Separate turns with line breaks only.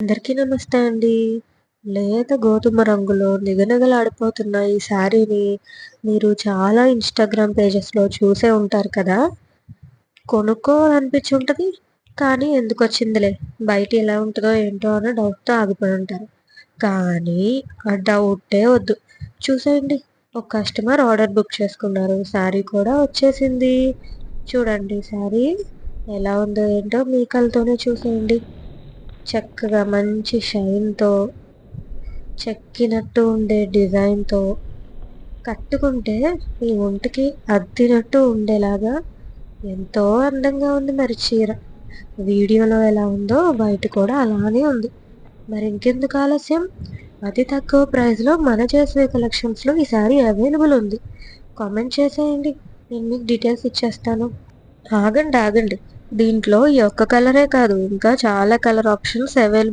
అందరికీ నమస్తే అండి. లేత గోధుమ రంగులో నిగనిగలాడిపోతున్న ఈ శారీని మీరు చాలా ఇన్‌స్టాగ్రామ్ పేజెస్‌లో చూసే ఉంటారు కదా! కొనుక్కోవాలనిపించి ఉంటది. కానీ ఎందుకొచ్చిందిలే, బయట ఎలా ఉంటదో ఏంటో అన్న డౌట్‌తో ఆగిపోయి ఉంటారు. కానీ ఆ డౌటే వద్దు. చూసేయండి, ఒక కస్టమర్ ఆర్డర్ బుక్ చేసుకున్నారు. శారీ కూడా వచ్చేసింది. చూడండి శారీ ఎలా ఉందో ఏంటో మీ కళ్ళతోనే చూసేయండి. చక్కగా మంచి షైన్‌తో, చెక్కినట్టు ఉండే డిజైన్‌తో కట్టుకుంటే మీ ఒంటికి అద్దినట్టు ఉండేలాగా ఎంతో అందంగా ఉంది మరి చీర. వీడియోలో ఎలా ఉందో బయట కూడా అలానే ఉంది. మరి ఇంకెందుకు ఆలస్యం? అతి తక్కువ ప్రైస్‌లో మన జేఎస్‌వి కలెక్షన్స్‌లో ఈ శారీ అవైలబుల్ ఉంది. కామెంట్ చేసేయండి, నేను మీకు డీటెయిల్స్ ఇచ్చేస్తాను. ఆగండి. దీంట్లో ఈ ఒక్క కలరే కాదు, ఇంకా చాలా కలర్ ఆప్షన్స్ అవైలబుల్‌గా